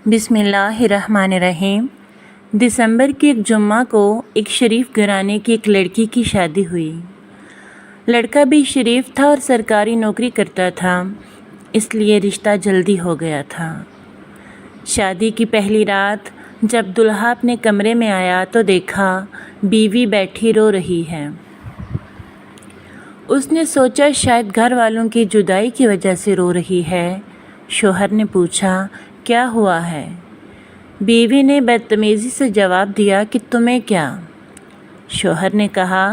بسم اللہ الرحمن الرحیم۔ دسمبر کے ایک جمعہ کو ایک شریف گھرانے کی ایک لڑکی کی شادی ہوئی۔ لڑکا بھی شریف تھا اور سرکاری نوکری کرتا تھا، اس لیے رشتہ جلدی ہو گیا تھا۔ شادی کی پہلی رات جب دلہا اپنے کمرے میں آیا تو دیکھا بیوی بیٹھی رو رہی ہے۔ اس نے سوچا شاید گھر والوں کی جدائی کی وجہ سے رو رہی ہے۔ شوہر نے پوچھا کیا ہوا ہے؟ بیوی نے بدتمیزی سے جواب دیا کہ تمہیں کیا؟ شوہر نے کہا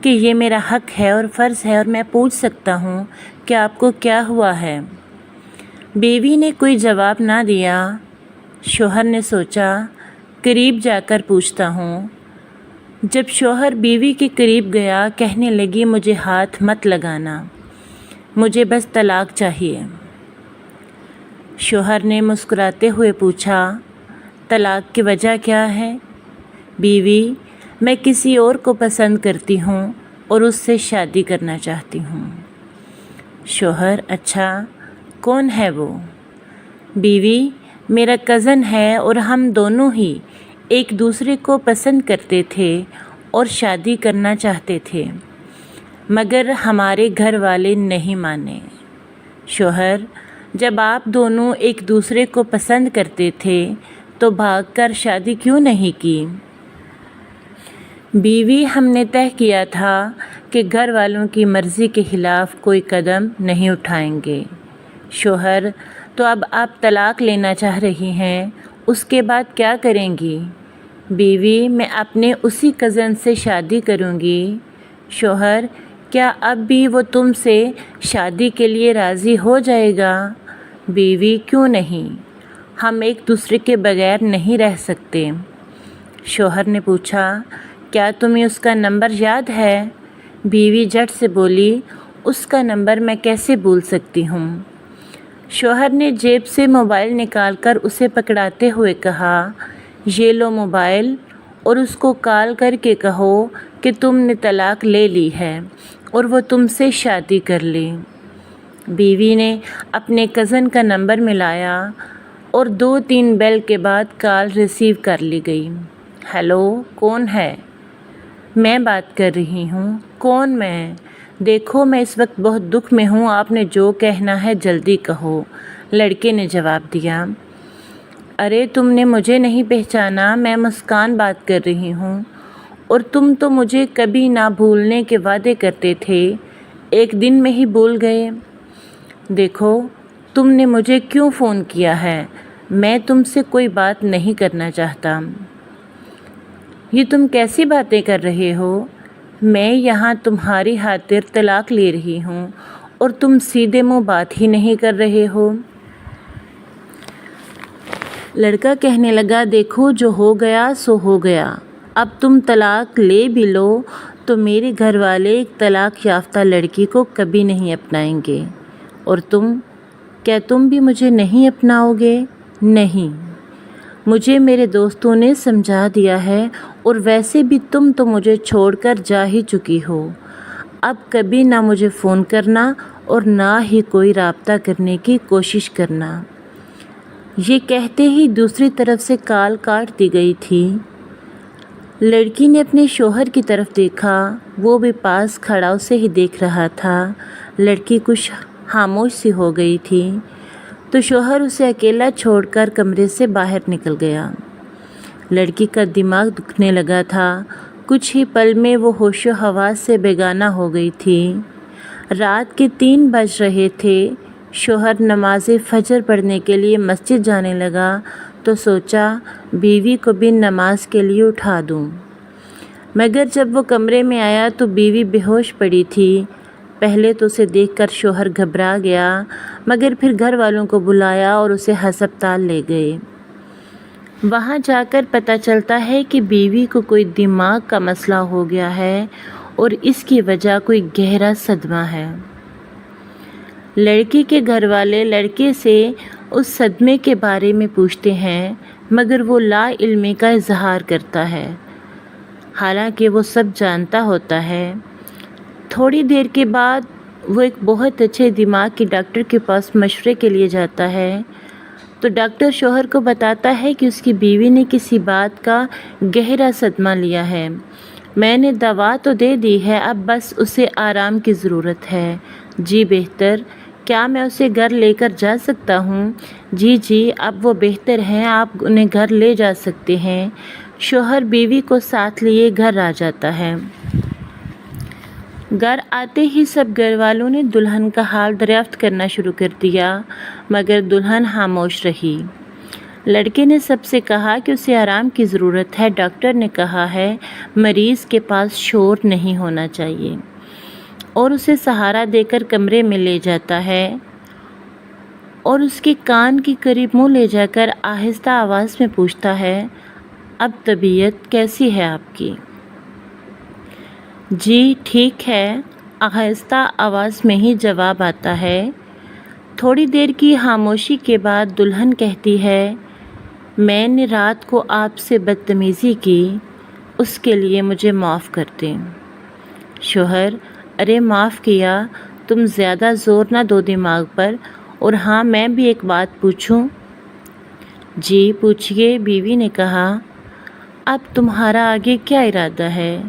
کہ یہ میرا حق ہے اور فرض ہے اور میں پوچھ سکتا ہوں کہ آپ کو کیا ہوا ہے۔ بیوی نے کوئی جواب نہ دیا۔ شوہر نے سوچا قریب جا کر پوچھتا ہوں۔ جب شوہر بیوی کے قریب گیا کہنے لگی مجھے ہاتھ مت لگانا، مجھے بس طلاق چاہیے۔ شوہر نے مسکراتے ہوئے پوچھا طلاق کی وجہ کیا ہے؟ بیوی میں کسی اور کو پسند کرتی ہوں اور اس سے شادی کرنا چاہتی ہوں۔ شوہر اچھا کون ہے وہ؟ بیوی میرا کزن ہے اور ہم دونوں ہی ایک دوسرے کو پسند کرتے تھے اور شادی کرنا چاہتے تھے، مگر ہمارے گھر والے نہیں مانے۔ شوہر جب آپ دونوں ایک دوسرے کو پسند کرتے تھے تو بھاگ کر شادی کیوں نہیں کی؟ بیوی ہم نے طے کیا تھا کہ گھر والوں کی مرضی کے خلاف کوئی قدم نہیں اٹھائیں گے۔ شوہر تو اب آپ طلاق لینا چاہ رہی ہیں، اس کے بعد کیا کریں گی؟ بیوی میں اپنے اسی کزن سے شادی کروں گی۔ شوہر کیا اب بھی وہ تم سے شادی کے لیے راضی ہو جائے گا؟ بیوی کیوں نہیں، ہم ایک دوسرے کے بغیر نہیں رہ سکتے۔ شوہر نے پوچھا کیا تمہیں اس کا نمبر یاد ہے؟ بیوی جھٹ سے بولی اس کا نمبر میں کیسے بھول سکتی ہوں۔ شوہر نے جیب سے موبائل نکال کر اسے پکڑاتے ہوئے کہا یہ لو موبائل اور اس کو کال کر کے کہو کہ تم نے طلاق لے لی ہے اور وہ تم سے شادی کر لے۔ بیوی نے اپنے کزن کا نمبر ملایا اور 2-3 بیل کے بعد کال ریسیو کر لی گئی۔ ہیلو کون ہے؟ میں بات کر رہی ہوں۔ کون میں؟ دیکھو میں اس وقت بہت دکھ میں ہوں، آپ نے جو کہنا ہے جلدی کہو، لڑکے نے جواب دیا۔ ارے تم نے مجھے نہیں پہچانا، میں مسکان بات کر رہی ہوں، اور تم تو مجھے کبھی نہ بھولنے کے وعدے کرتے تھے، ایک دن میں ہی بھول گئے۔ دیکھو تم نے مجھے کیوں فون کیا ہے، میں تم سے کوئی بات نہیں کرنا چاہتا۔ یہ تم کیسی باتیں کر رہے ہو؟ میں یہاں تمہاری خاطر طلاق لے رہی ہوں اور تم سیدھے منہ بات ہی نہیں کر رہے ہو۔ لڑکا کہنے لگا دیکھو جو ہو گیا سو ہو گیا، اب تم طلاق لے بھی لو تو میرے گھر والے ایک طلاق یافتہ لڑکی کو کبھی نہیں اپنائیں گے، اور کیا تم بھی مجھے نہیں اپناؤ گے؟ نہیں، مجھے میرے دوستوں نے سمجھا دیا ہے، اور ویسے بھی تم تو مجھے چھوڑ کر جا ہی چکی ہو، اب کبھی نہ مجھے فون کرنا اور نہ ہی کوئی رابطہ کرنے کی کوشش کرنا۔ یہ کہتے ہی دوسری طرف سے کال کاٹ دی گئی تھی۔ لڑکی نے اپنے شوہر کی طرف دیکھا، وہ بھی پاس کھڑا اسے ہی دیکھ رہا تھا۔ لڑکی کچھ خاموش سی ہو گئی تھی تو شوہر اسے اکیلا چھوڑ کر کمرے سے باہر نکل گیا۔ لڑکی کا دماغ دکھنے لگا تھا، کچھ ہی پل میں وہ ہوش و حواس سے بیگانہ ہو گئی تھی۔ رات کے 3 بج رہے تھے۔ شوہر نماز فجر پڑھنے کے لیے مسجد جانے لگا تو سوچا بیوی کو بھی نماز کے لیے اٹھا دوں، مگر جب وہ کمرے میں آیا تو بیوی بے ہوش پڑی تھی۔ پہلے تو اسے دیکھ کر شوہر گھبرا گیا، مگر پھر گھر والوں کو بلایا اور اسے ہسپتال لے گئے۔ وہاں جا کر پتہ چلتا ہے کہ بیوی کو کوئی دماغ کا مسئلہ ہو گیا ہے اور اس کی وجہ کوئی گہرا صدمہ ہے۔ لڑکی کے گھر والے لڑکے سے اس صدمے کے بارے میں پوچھتے ہیں، مگر وہ لا علمی کا اظہار کرتا ہے، حالانکہ وہ سب جانتا ہوتا ہے۔ تھوڑی دیر کے بعد وہ ایک بہت اچھے دماغ کے ڈاکٹر کے پاس مشورے کے لیے جاتا ہے۔ تو ڈاکٹر شوہر کو بتاتا ہے کہ اس کی بیوی نے کسی بات کا گہرا صدمہ لیا ہے۔ میں نے دوا تو دے دی ہے، اب بس اسے آرام کی ضرورت ہے۔ جی بہتر، کیا میں اسے گھر لے کر جا سکتا ہوں؟ جی اب وہ بہتر ہیں، آپ انہیں گھر لے جا سکتے ہیں۔ شوہر بیوی کو ساتھ لیے گھر آ جاتا ہے۔ گھر آتے ہی سب گھر والوں نے دلہن کا حال دریافت کرنا شروع کر دیا، مگر دلہن خاموش رہی۔ لڑکے نے سب سے کہا کہ اسے آرام کی ضرورت ہے۔ ڈاکٹر نے کہا ہے مریض کے پاس شور نہیں ہونا چاہیے، اور اسے سہارا دے کر کمرے میں لے جاتا ہے اور اس کے کان کے قریب منہ لے جا کر آہستہ آواز میں پوچھتا ہے، اب طبیعت کیسی ہے آپ کی؟ جی ٹھیک ہے، آہستہ آواز میں ہی جواب آتا ہے۔ تھوڑی دیر کی خاموشی کے بعد دلہن کہتی ہے، میں نے رات کو آپ سے بدتمیزی کی، اس کے لیے مجھے معاف کر دیں۔ شوہر، ارے معاف کیا، تم زیادہ زور نہ دو دماغ پر۔ اور ہاں، میں بھی ایک بات پوچھوں؟ جی پوچھئے، بیوی نے کہا۔ اب تمہارا آگے کیا ارادہ ہے؟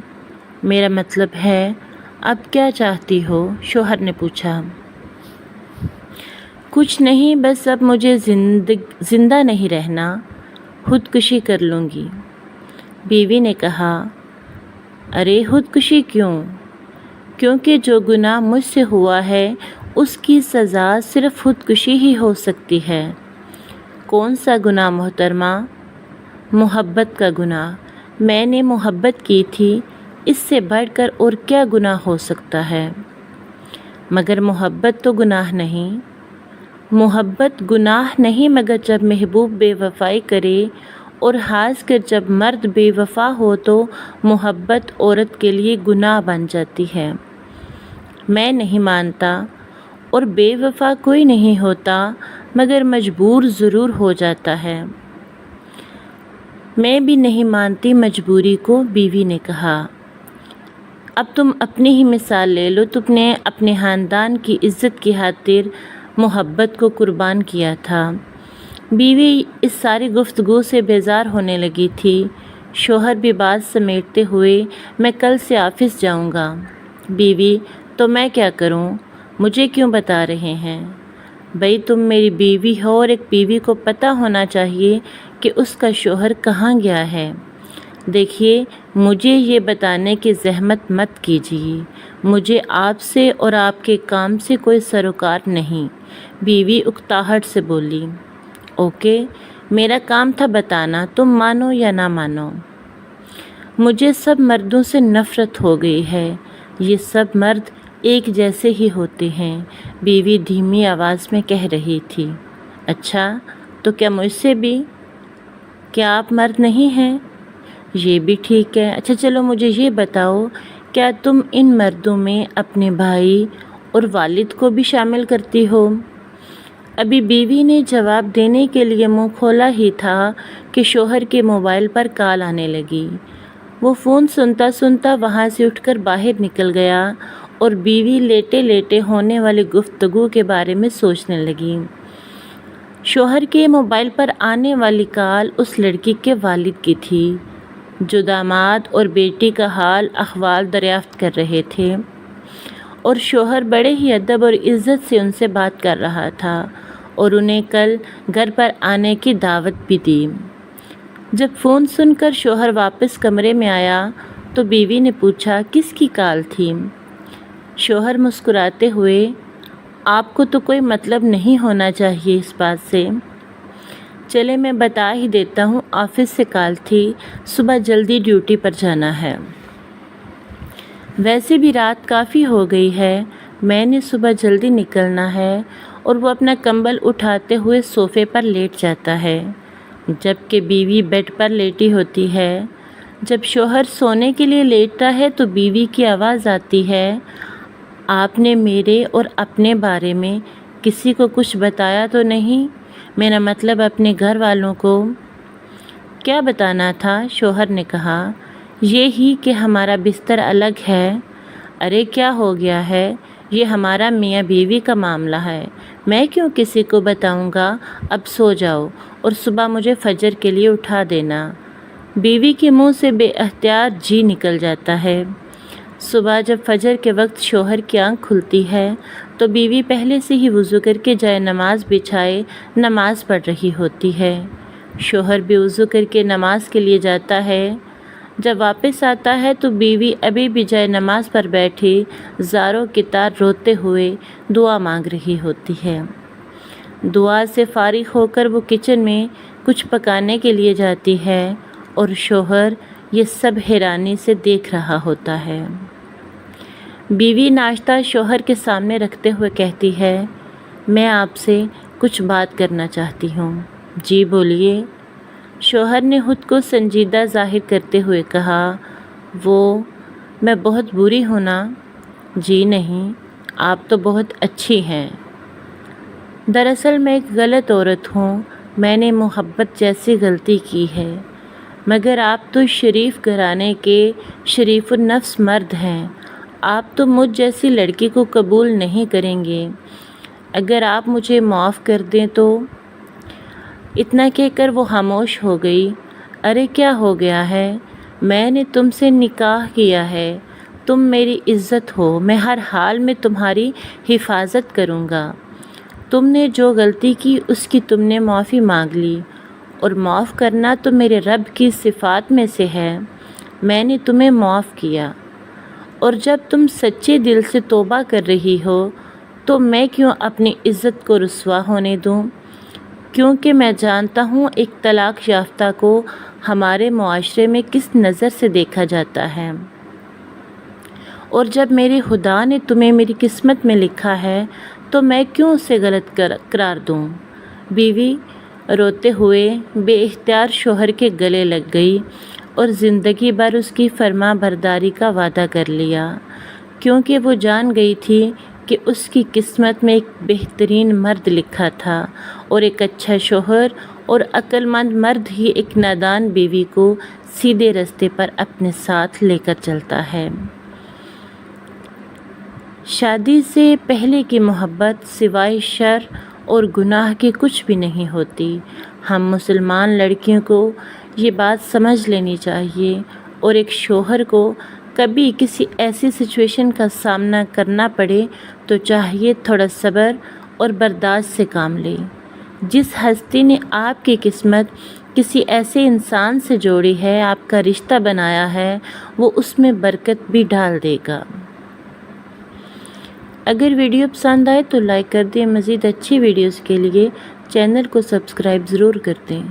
میرا مطلب ہے اب کیا چاہتی ہو؟ شوہر نے پوچھا۔ کچھ نہیں، بس اب مجھے زندہ نہیں رہنا، خودکشی کر لوں گی۔ بیوی نے کہا، ارے خودکشی کیوں؟ کیونکہ جو گناہ مجھ سے ہوا ہے اس کی سزا صرف خودکشی ہی ہو سکتی ہے۔ کون سا گناہ محترمہ؟ محبت کا گناہ۔ میں نے محبت کی تھی، اس سے بڑھ کر اور کیا گناہ ہو سکتا ہے؟ مگر محبت تو گناہ نہیں۔ محبت گناہ نہیں، مگر جب محبوب بے وفائی کرے، اور خاص کر جب مرد بے وفا ہو تو محبت عورت کے لیے گناہ بن جاتی ہے۔ میں نہیں مانتا، اور بے وفا کوئی نہیں ہوتا، مگر مجبور ضرور ہو جاتا ہے۔ میں بھی نہیں مانتی مجبوری کو، بیوی نے کہا۔ اب تم اپنی ہی مثال لے لو، تم نے اپنے خاندان کی عزت کی خاطر محبت کو قربان کیا تھا۔ بیوی اس ساری گفتگو سے بیزار ہونے لگی تھی۔ شوہر بھی بات سمیٹتے ہوئے، میں کل سے آفس جاؤں گا۔ بیوی، تو میں کیا کروں؟ مجھے کیوں بتا رہے ہیں؟ بھئی تم میری بیوی ہو، اور ایک بیوی کو پتہ ہونا چاہیے کہ اس کا شوہر کہاں گیا ہے۔ دیکھیے، مجھے یہ بتانے کی زحمت مت کیجیے، مجھے آپ سے اور آپ کے کام سے کوئی سروکار نہیں، بیوی اکتاہٹ سے بولی۔ اوکے، میرا کام تھا بتانا، تم مانو یا نہ مانو۔ مجھے سب مردوں سے نفرت ہو گئی ہے، یہ سب مرد ایک جیسے ہی ہوتے ہیں، بیوی دھیمی آواز میں کہہ رہی تھی۔ اچھا، تو کیا مجھ سے بھی؟ کیا آپ مرد نہیں ہیں؟ یہ بھی ٹھیک ہے۔ اچھا چلو مجھے یہ بتاؤ، کیا تم ان مردوں میں اپنے بھائی اور والد کو بھی شامل کرتی ہو؟ ابھی بیوی نے جواب دینے کے لیے منہ کھولا ہی تھا کہ شوہر کے موبائل پر کال آنے لگی۔ وہ فون سنتا سنتا وہاں سے اٹھ کر باہر نکل گیا اور بیوی لیٹے لیٹے ہونے والی گفتگو کے بارے میں سوچنے لگی۔ شوہر کے موبائل پر آنے والی کال اس لڑکی کے والد کی تھی، جو داماد اور بیٹی کا حال احوال دریافت کر رہے تھے، اور شوہر بڑے ہی ادب اور عزت سے ان سے بات کر رہا تھا اور انہیں کل گھر پر آنے کی دعوت بھی دی۔ جب فون سن کر شوہر واپس کمرے میں آیا تو بیوی نے پوچھا، کس کی کال تھی؟ شوہر مسکراتے ہوئے، آپ کو تو کوئی مطلب نہیں ہونا چاہیے اس بات سے۔ چلے میں بتا ہی دیتا ہوں، آفس سے کال تھی، صبح جلدی ڈیوٹی پر جانا ہے۔ ویسے بھی رات کافی ہو گئی ہے، میں نے صبح جلدی نکلنا ہے۔ اور وہ اپنا کمبل اٹھاتے ہوئے صوفے پر لیٹ جاتا ہے، جبکہ بیوی بیڈ پر لیٹی ہوتی ہے۔ جب شوہر سونے کے لیے لیٹتا ہے تو بیوی کی آواز آتی ہے، آپ نے میرے اور اپنے بارے میں کسی کو کچھ بتایا تو نہیں؟ میرا مطلب اپنے گھر والوں کو۔ کیا بتانا تھا؟ شوہر نے کہا، یہی کہ ہمارا بستر الگ ہے۔ ارے کیا ہو گیا ہے؟ یہ ہمارا میاں بیوی کا معاملہ ہے، میں کیوں کسی کو بتاؤں گا؟ اب سو جاؤ اور صبح مجھے فجر کے لیے اٹھا دینا۔ بیوی کے منہ سے بے اختیار جی نکل جاتا ہے۔ صبح جب فجر کے وقت شوہر کی آنکھ کھلتی ہے تو بیوی پہلے سے ہی وضو کر کے جائے نماز بچھائے نماز پڑھ رہی ہوتی ہے۔ شوہر بھی وضو کر کے نماز کے لیے جاتا ہے۔ جب واپس آتا ہے تو بیوی ابھی بھی جائے نماز پر بیٹھی زاروں کی طرح روتے ہوئے دعا مانگ رہی ہوتی ہے۔ دعا سے فارغ ہو کر وہ کچن میں کچھ پکانے کے لیے جاتی ہے اور شوہر یہ سب حیرانی سے دیکھ رہا ہوتا ہے۔ بیوی ناشتہ شوہر کے سامنے رکھتے ہوئے کہتی ہے، میں آپ سے کچھ بات کرنا چاہتی ہوں۔ جی بولیے۔ شوہر نے خود کو سنجیدہ ظاہر کرتے ہوئے کہا، میں بہت بری ہوں نا؟ جی نہیں، آپ تو بہت اچھی ہیں۔ دراصل میں ایک غلط عورت ہوں، میں نے محبت جیسی غلطی کی ہے، مگر آپ تو شریف گھرانے کے شریف النفس مرد ہیں، آپ تو مجھ جیسی لڑکی کو قبول نہیں کریں گے، اگر آپ مجھے معاف کر دیں تو۔ اتنا کہہ کر وہ خاموش ہو گئی۔ ارے کیا ہو گیا ہے؟ میں نے تم سے نکاح کیا ہے، تم میری عزت ہو، میں ہر حال میں تمہاری حفاظت کروں گا۔ تم نے جو غلطی کی اس کی تم نے معافی مانگ لی، اور معاف کرنا تو میرے رب کی صفات میں سے ہے، میں نے تمہیں معاف کیا۔ اور جب تم سچے دل سے توبہ کر رہی ہو تو میں کیوں اپنی عزت کو رسوا ہونے دوں؟ کیونکہ میں جانتا ہوں ایک طلاق یافتہ کو ہمارے معاشرے میں کس نظر سے دیکھا جاتا ہے، اور جب میرے خدا نے تمہیں میری قسمت میں لکھا ہے تو میں کیوں اسے غلط قرار دوں؟ بیوی روتے ہوئے بے اختیار شوہر کے گلے لگ گئی اور زندگی بھر اس کی فرما برداری کا وعدہ کر لیا، کیونکہ وہ جان گئی تھی کہ اس کی قسمت میں ایک بہترین مرد لکھا تھا، اور ایک اچھا شوہر اور عقل مند مرد ہی ایک نادان بیوی کو سیدھے راستے پر اپنے ساتھ لے کر چلتا ہے۔ شادی سے پہلے کی محبت سوائے شر اور گناہ کے کچھ بھی نہیں ہوتی۔ ہم مسلمان لڑکیوں کو یہ بات سمجھ لینی چاہیے، اور ایک شوہر کو کبھی کسی ایسی سچویشن کا سامنا کرنا پڑے تو چاہیے تھوڑا صبر اور برداشت سے کام لے۔ جس ہستی نے آپ کی قسمت کسی ایسے انسان سے جوڑی ہے، آپ کا رشتہ بنایا ہے، وہ اس میں برکت بھی ڈال دے گا۔ اگر ویڈیو پسند آئے تو لائک کر دیں، مزید اچھی ویڈیوز کے لیے چینل کو سبسکرائب ضرور کر دیں۔